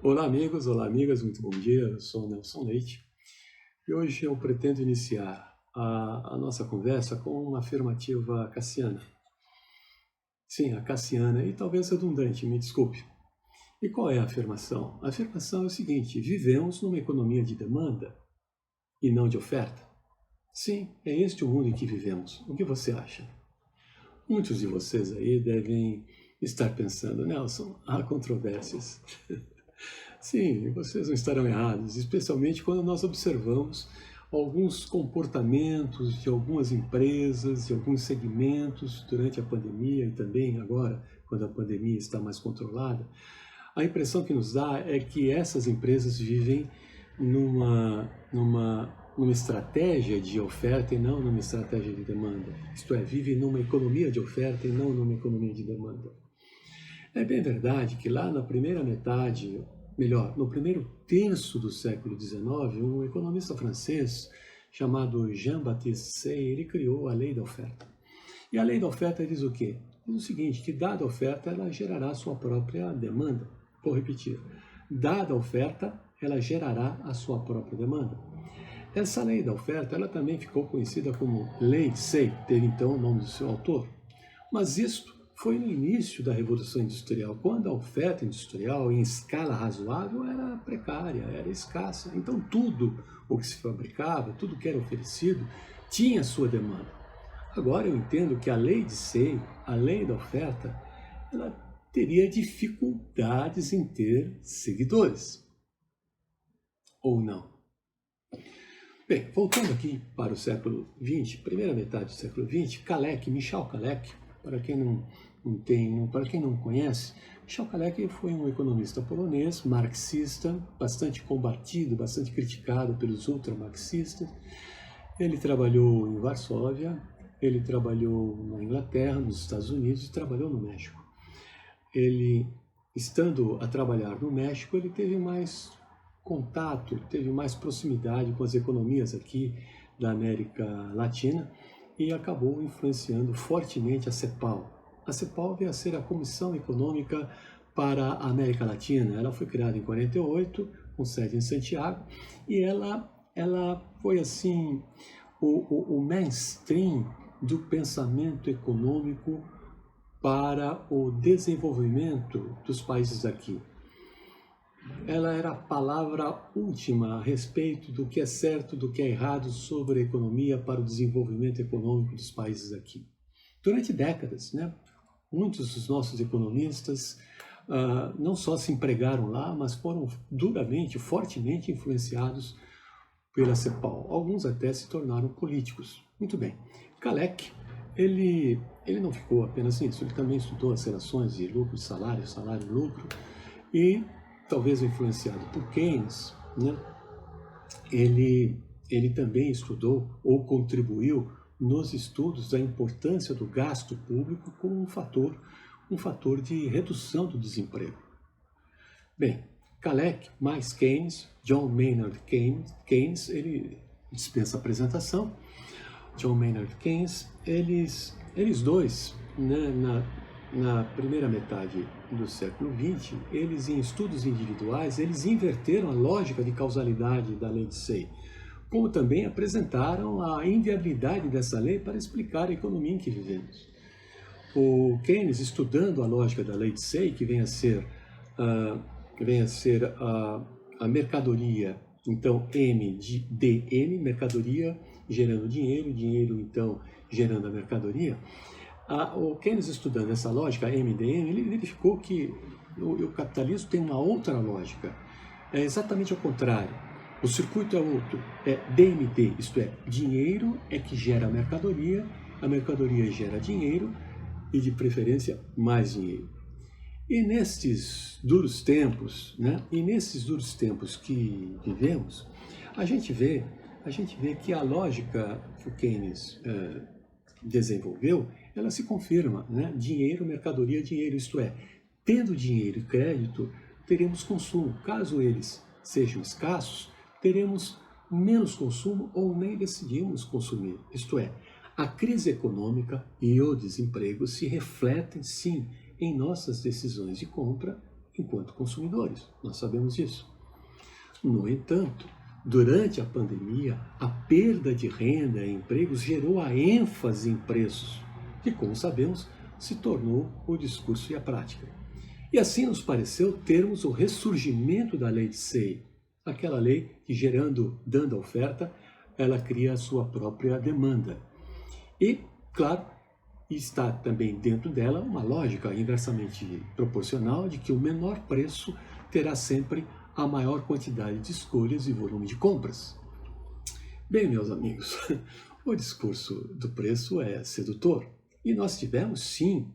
Olá, amigos, olá, amigas, muito bom dia. Eu sou o Nelson Leite e hoje eu pretendo iniciar a nossa conversa com uma afirmativa cassiana. Sim, a cassiana, e talvez redundante, me desculpe. E qual é a afirmação? A afirmação é o seguinte: vivemos numa economia de demanda e não de oferta. Sim, é este o mundo em que vivemos. O que você acha? Muitos de vocês aí devem estar pensando, Nelson, há controvérsias. Sim, vocês não estarão errados, especialmente quando nós observamos alguns comportamentos de algumas empresas, de alguns segmentos durante a pandemia e também agora, quando a pandemia está mais controlada. A impressão que nos dá é que essas empresas vivem numa estratégia de oferta e não numa estratégia de demanda. Isto é, vivem numa economia de oferta e não numa economia de demanda. É bem verdade que lá na primeira metade, melhor, no primeiro terço do século XIX, um economista francês chamado Jean-Baptiste Say, ele criou a lei da oferta. E a lei da oferta diz o quê? Diz o seguinte, que dada a oferta, ela gerará sua própria demanda. Vou repetir. Dada a oferta, ela gerará a sua própria demanda. Essa lei da oferta, ela também ficou conhecida como Lei Say, teve então o nome do seu autor. Mas isto foi no início da Revolução Industrial, quando a oferta industrial em escala razoável era precária, era escassa. Então tudo o que se fabricava, tudo que era oferecido, tinha sua demanda. Agora eu entendo que a lei de Say, a lei da oferta, ela teria dificuldades em ter seguidores. Ou não? Bem, voltando aqui para o século XX, primeira metade do século XX, Michał Kalecki, para quem não conhece, Michał Kalecki foi um economista polonês, marxista, bastante combatido, bastante criticado pelos ultramarxistas. Ele trabalhou em Varsóvia, ele trabalhou na Inglaterra, nos Estados Unidos e trabalhou no México. Ele, estando a trabalhar no México, ele teve mais contato, teve mais proximidade com as economias aqui da América Latina e acabou influenciando fortemente a CEPAL. A CEPAL veio a ser a Comissão Econômica para a América Latina. Ela foi criada em 48, com sede em Santiago, e ela foi assim o mainstream do pensamento econômico para o desenvolvimento dos países daqui. Ela era a palavra última a respeito do que é certo, do que é errado sobre a economia para o desenvolvimento econômico dos países aqui. Durante décadas, muitos dos nossos economistas não só se empregaram lá, mas foram duramente, fortemente influenciados pela CEPAL. Alguns até se tornaram políticos. Muito bem. Kalecki, ele não ficou apenas nisso, ele também estudou as relações de lucro e salário, salário e lucro, e talvez influenciado por Keynes, ele também estudou ou contribuiu nos estudos da importância do gasto público como um fator de redução do desemprego. Bem, Kalecki mais Keynes, John Maynard Keynes, ele dispensa apresentação. John Maynard Keynes, eles dois, na primeira metade do século XX, eles em estudos individuais, eles inverteram a lógica de causalidade da lei de Say, como também apresentaram a inviabilidade dessa lei para explicar a economia em que vivemos. O Keynes, estudando a lógica da lei de Say, que vem a ser a mercadoria, então M de DN, mercadoria gerando dinheiro, dinheiro então gerando a mercadoria. O Keynes, estudando essa lógica, MDM, ele verificou que o capitalismo tem uma outra lógica. É exatamente ao contrário. O circuito é outro. É DMD, isto é, dinheiro é que gera a mercadoria gera dinheiro e, de preferência, mais dinheiro. E nesses duros tempos, que vivemos, a gente vê que a lógica que o Keynes desenvolveu, ela se confirma, Dinheiro, mercadoria, dinheiro, isto é, tendo dinheiro e crédito, teremos consumo. Caso eles sejam escassos, teremos menos consumo ou nem decidimos consumir. Isto é, a crise econômica e o desemprego se refletem, sim, em nossas decisões de compra enquanto consumidores, nós sabemos disso. No entanto, durante a pandemia, a perda de renda e empregos gerou a ênfase em preços, que, como sabemos, se tornou o discurso e a prática. E assim nos pareceu termos o ressurgimento da lei de SEI, aquela lei que, dando a oferta, ela cria a sua própria demanda. E, claro, está também dentro dela uma lógica inversamente proporcional de que o menor preço terá sempre a maior quantidade de escolhas e volume de compras. Bem, meus amigos, o discurso do preço é sedutor. E nós tivemos, sim,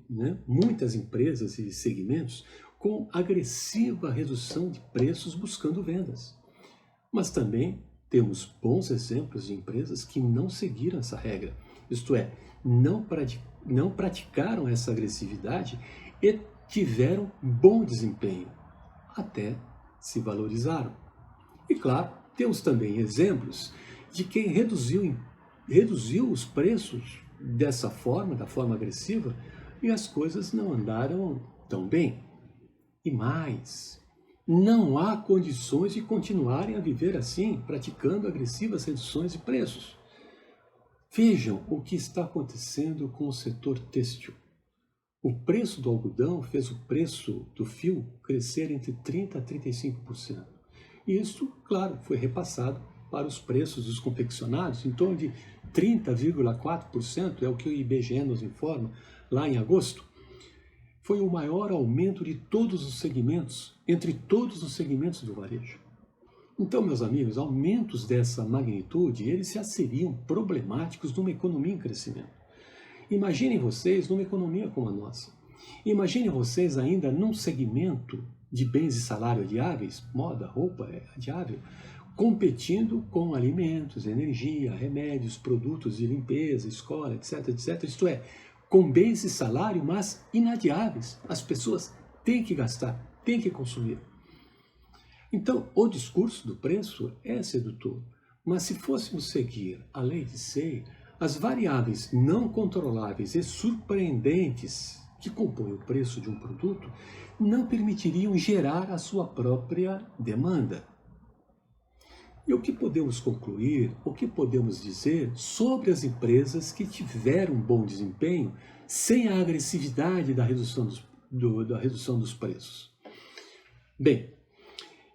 muitas empresas e segmentos com agressiva redução de preços buscando vendas. Mas também temos bons exemplos de empresas que não seguiram essa regra, isto é, não praticaram essa agressividade e tiveram bom desempenho, até se valorizaram. E claro, temos também exemplos de quem reduziu os preços dessa forma, da forma agressiva, e as coisas não andaram tão bem. E mais, não há condições de continuarem a viver assim, praticando agressivas reduções de preços. Vejam o que está acontecendo com o setor têxtil. O preço do algodão fez o preço do fio crescer entre 30% a 35%. E isso, claro, foi repassado para os preços dos confeccionados, em torno de 30,4%, é o que o IBGE nos informa, lá em agosto. Foi o maior aumento de todos os segmentos, entre todos os segmentos do varejo. Então, meus amigos, aumentos dessa magnitude, eles já seriam problemáticos numa economia em crescimento. Imaginem vocês numa economia como a nossa. Imaginem vocês ainda num segmento de bens e salário adiáveis, moda, roupa é adiável, competindo com alimentos, energia, remédios, produtos de limpeza, escola, etc, etc. Isto é, com bens e salário, mas inadiáveis. As pessoas têm que gastar, têm que consumir. Então, o discurso do preço é sedutor. Mas se fôssemos seguir a lei de SEI, as variáveis não controláveis e surpreendentes que compõem o preço de um produto não permitiriam gerar a sua própria demanda. E o que podemos concluir, o que podemos dizer sobre as empresas que tiveram bom desempenho sem a agressividade da redução dos preços? Bem,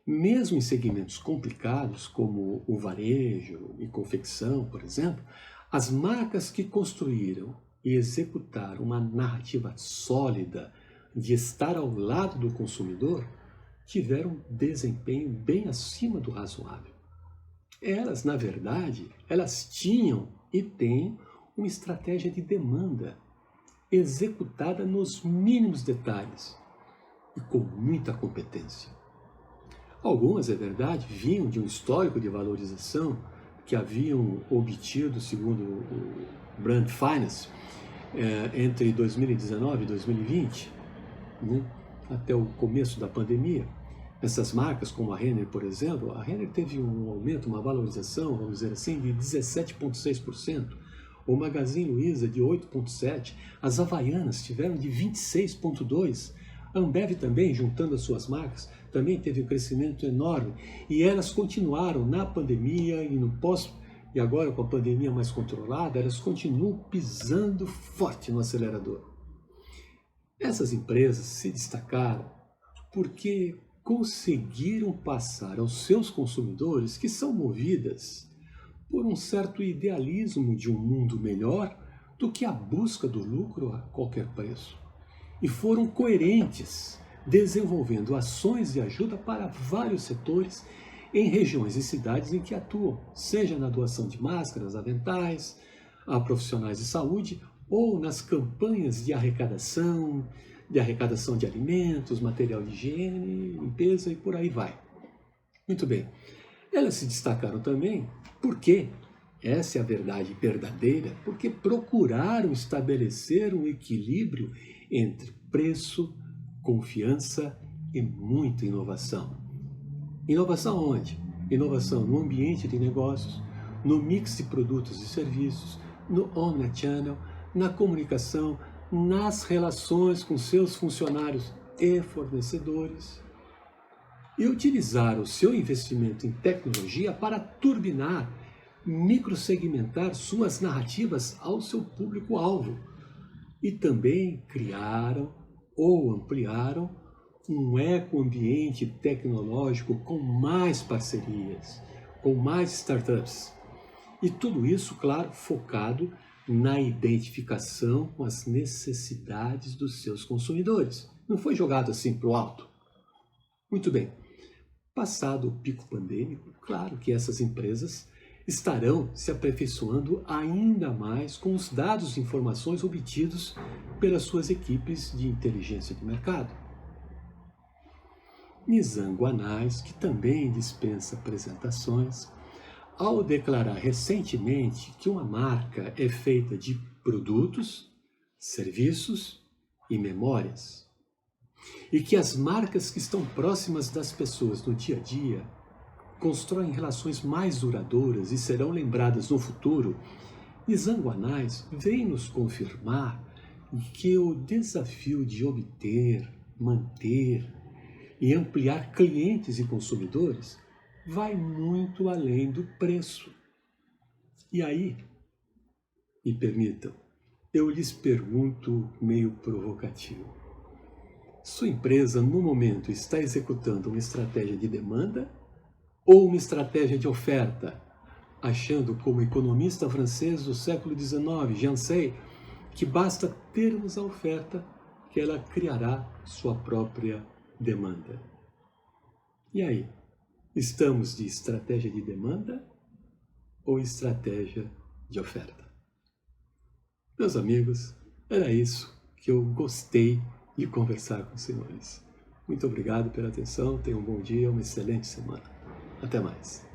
mesmo em segmentos complicados como o varejo e confecção, por exemplo, as marcas que construíram e executaram uma narrativa sólida de estar ao lado do consumidor tiveram desempenho bem acima do razoável. Elas, na verdade, elas tinham e têm uma estratégia de demanda executada nos mínimos detalhes e com muita competência. Algumas, é verdade, vinham de um histórico de valorização que haviam obtido, segundo o Brand Finance, entre 2019 e 2020, até o começo da pandemia. Essas marcas, como a Renner, por exemplo, a Renner teve um aumento, uma valorização, vamos dizer assim, de 17,6%, o Magazine Luiza de 8,7%, as Havaianas tiveram de 26,2%, a Ambev também, juntando as suas marcas, também teve um crescimento enorme e elas continuaram na pandemia e no pós, e agora com a pandemia mais controlada, elas continuam pisando forte no acelerador. Essas empresas se destacaram porque conseguiram passar aos seus consumidores, que são movidas por um certo idealismo de um mundo melhor do que a busca do lucro a qualquer preço. E foram coerentes, desenvolvendo ações de ajuda para vários setores em regiões e cidades em que atuam, seja na doação de máscaras, aventais, a profissionais de saúde ou nas campanhas de arrecadação de alimentos, material de higiene, limpeza e por aí vai. Muito bem. Elas se destacaram também porque, essa é a verdade verdadeira, porque procuraram estabelecer um equilíbrio entre preço, confiança e muita inovação. Inovação onde? Inovação no ambiente de negócios, no mix de produtos e serviços, no omnichannel, na comunicação, nas relações com seus funcionários, e fornecedores e utilizar o seu investimento em tecnologia para turbinar, microsegmentar suas narrativas ao seu público-alvo. E também criaram ou ampliaram um ecoambiente tecnológico com mais parcerias, com mais startups. E tudo isso, claro, focado na identificação com as necessidades dos seus consumidores. Não foi jogado assim para o alto. Muito bem. Passado o pico pandêmico, claro que essas empresas estarão se aperfeiçoando ainda mais com os dados e informações obtidos pelas suas equipes de inteligência de mercado. Nizam Guanais, que também dispensa apresentações, ao declarar recentemente que uma marca é feita de produtos, serviços e memórias, e que as marcas que estão próximas das pessoas no dia a dia constroem relações mais duradouras e serão lembradas no futuro, Nizam Guanais vem nos confirmar que o desafio de obter, manter e ampliar clientes e consumidores vai muito além do preço. E aí, me permitam, eu lhes pergunto meio provocativo. Sua empresa, no momento, está executando uma estratégia de demanda ou uma estratégia de oferta, achando, como economista francês do século XIX, Janset, que basta termos a oferta que ela criará sua própria demanda? E aí, estamos de estratégia de demanda ou estratégia de oferta? Meus amigos, era isso que eu gostei de conversar com os senhores. Muito obrigado pela atenção, tenham um bom dia, uma excelente semana. Até mais.